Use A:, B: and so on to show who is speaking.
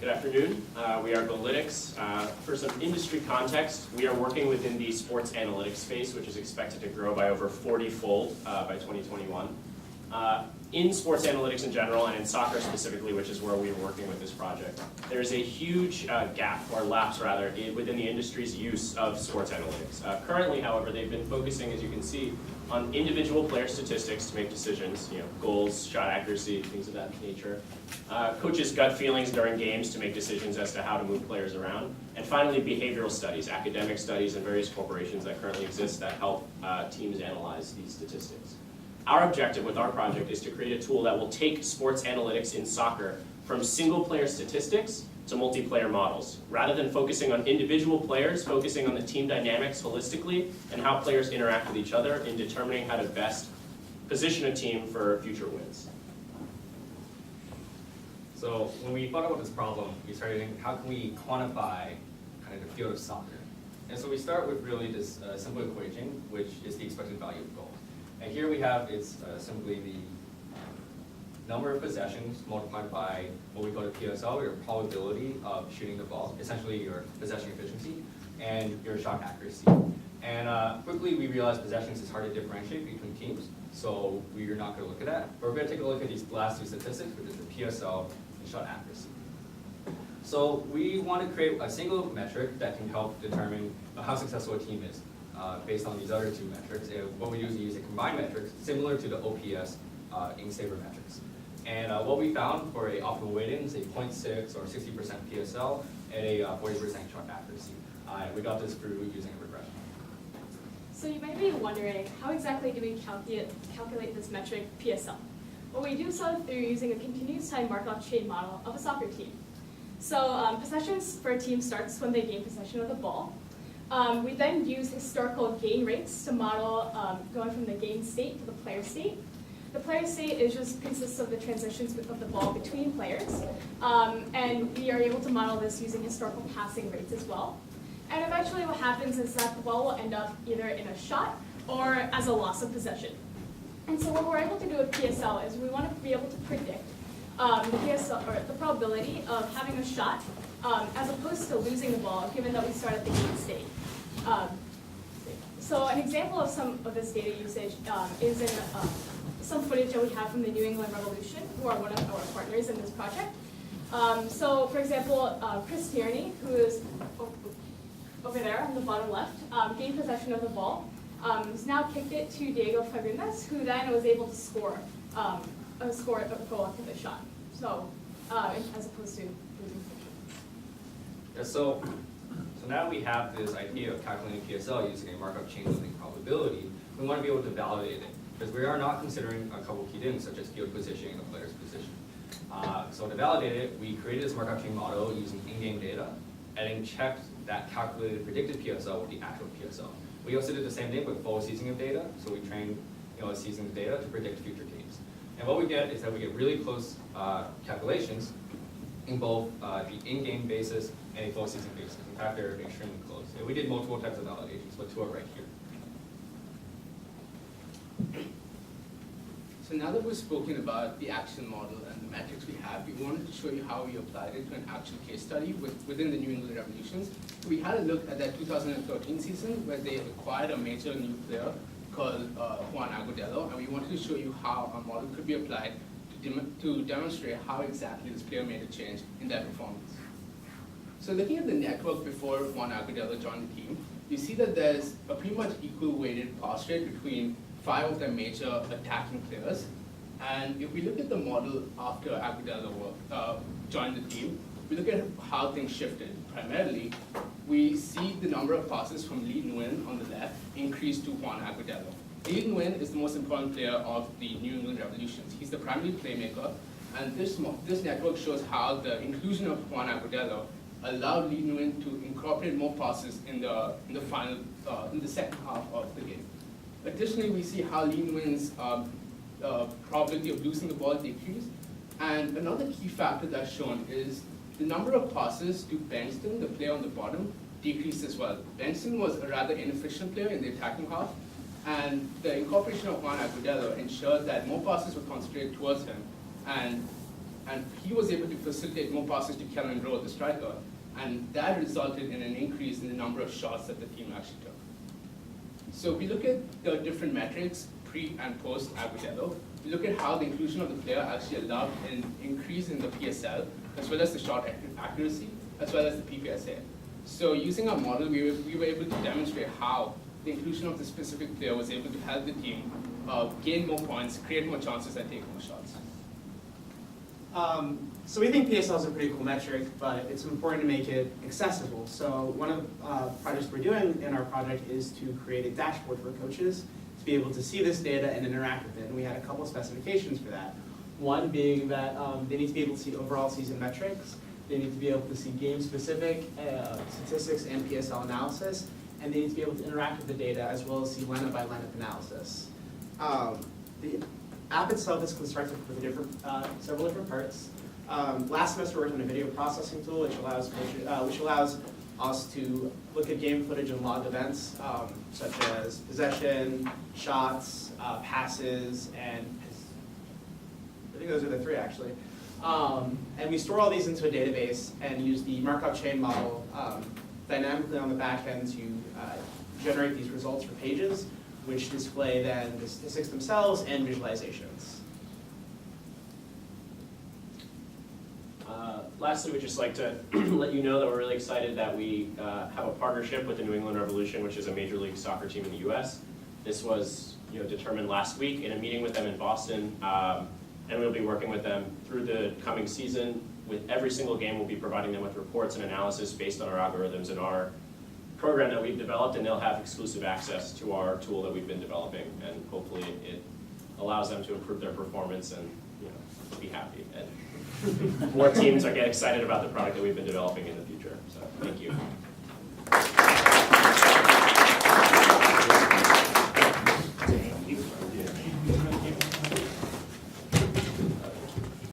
A: Good afternoon. We are Goalytics. For some industry context, we are working within the sports analytics space, which is expected to grow by over 40-fold by 2021. In sports analytics in general, and in soccer specifically, which is where we are working with this project, there's a huge gap, or lapse rather, within the industry's use of sports analytics. Currently, however, they've been focusing, as you can see, on individual player statistics to make decisions, goals, shot accuracy, things of that nature. Coaches' gut feelings during games to make decisions as to how to move players around. And finally, behavioral studies, academic studies, and various corporations that currently exist that help teams analyze these statistics. Our objective with our project is to create a tool that will take sports analytics in soccer from single-player statistics to multiplayer models. Rather than focusing on individual players, focusing on the team dynamics holistically and how players interact with each other in determining how to best position a team for future wins.
B: So when we thought about this problem, we started thinking, how can we quantify kind of the field of soccer? And so we start with really this simple equation, which is the expected value of goal. And here we have, it's simply the number of possessions multiplied by what we call the PSL, your probability of shooting the ball, essentially your possession efficiency, and your shot accuracy. And quickly we realized possessions is hard to differentiate between teams, so we're not going to look at that. But we're going to take a look at these last two statistics, which is the PSL and shot accuracy. So we want to create a single metric that can help determine how successful a team is based on these other two metrics. And what we do is use a combined metric similar to the OPS in saver metrics. And what we found for a optimal weighting is a 0.6 or 60% PSL and a 40% shot accuracy. We got this through using a regression.
C: So you might be wondering, how exactly do we calculate this metric PSL? Well, we do so through using a continuous time Markov chain model of a soccer team. So possessions for a team starts when they gain possession of the ball. We then use historical gain rates to model going from the gain state to the player state. The player state consists of the transitions of the ball between players, and we are able to model this using historical passing rates as well. And eventually what happens is that the ball will end up either in a shot or as a loss of possession. And so what we're able to do with PSL is we want to be able to predict the PSL, or the probability of having a shot as opposed to losing the ball, given that we start at the gain state. So an example of some of this data usage is in some footage that we have from the New England Revolution, who are one of our partners in this project. So for example, Chris Tierney, who is over there on the bottom left, gained possession of the ball, has now kicked it to Diego Fagundes, who then was able to score a goal after the shot. So as opposed to losing possession.
B: Yeah, so now we have this idea of calculating PSL using a Markov chain limiting probability. We want to be able to validate it, because we are not considering a couple key things such as field positioning and the player's position. So to validate it, we created this Markov chain model using in-game data and then checked that calculated predicted PSL with the actual PSL. We also did the same thing with full seasoning of data, so we trained a seasoning of data to predict future games. And what we get is that we get really close calculations in both the in-game basis and a full season basis. In fact, they're extremely close. And we did multiple types of validations, but two are right here.
D: So now that we've spoken about the action model and the metrics we have, we wanted to show you how we applied it to an actual case study within the New England Revolutions. So we had a look at that 2013 season where they acquired a major new player called Juan Agudelo, and we wanted to show you how our model could be applied to demonstrate how exactly this player made a change in their performance. So looking at the network before Juan Agudelo joined the team, you see that there's a pretty much equal weighted pass rate between 5 of their major attacking players. And if we look at the model after Agudelo joined the team, we look at how things shifted. Primarily, we see the number of passes from Lee Nguyen on the left increase to Juan Agudelo. Lee Nguyen is the most important player of the New England Revolutions. He's the primary playmaker, and this network shows how the inclusion of Juan Agudelo allowed Lee Nguyen to incorporate more passes in the second half of the game. Additionally, we see how Lee Nguyen's probability of losing the ball decreased. And another key factor that's shown is the number of passes to Benston, the player on the bottom, decreased as well. Benston was a rather inefficient player in the attacking half, and the incorporation of Juan Agudelo ensured that more passes were concentrated towards him, and and he was able to facilitate more passes to Kellen Rowe, the striker, and that resulted in an increase in the number of shots that the team actually took. So we look at the different metrics, pre and post Agudelo. We look at how the inclusion of the player actually allowed an increase in the PSL, as well as the shot accuracy, as well as the PPSA. So using our model, we were able to demonstrate how the inclusion of the specific player was able to help the team gain more points, create more chances, and take more shots.
E: So we think PSL is a pretty cool metric, but it's important to make it accessible. So one of the projects we're doing in our project is to create a dashboard for coaches to be able to see this data and interact with it. And we had a couple of specifications for that. One being that they need to be able to see overall season metrics, they need to be able to see game-specific statistics and PSL analysis, and they need to be able to interact with the data as well as see lineup-by-lineup analysis. The app itself is constructed with several different parts. Last semester we worked on a video processing tool which allows us to look at game footage and log events such as possession, shots, passes, and I think those are the three actually. And we store all these into a database and use the Markov chain model dynamically on the back end to generate these results for pages, which display then the statistics themselves and visualizations.
A: Lastly, we'd just like to let you know that we're really excited that we have a partnership with the New England Revolution, which is a Major League Soccer team in the U.S. This was determined last week in a meeting with them in Boston, and we'll be working with them through the coming season. With every single game, we'll be providing them with reports and analysis based on our algorithms and our program that we've developed, and they'll have exclusive access to our tool that we've been developing, and hopefully it allows them to improve their performance and be happy. And more teams are getting excited about the product that we've been developing in the future. So thank you.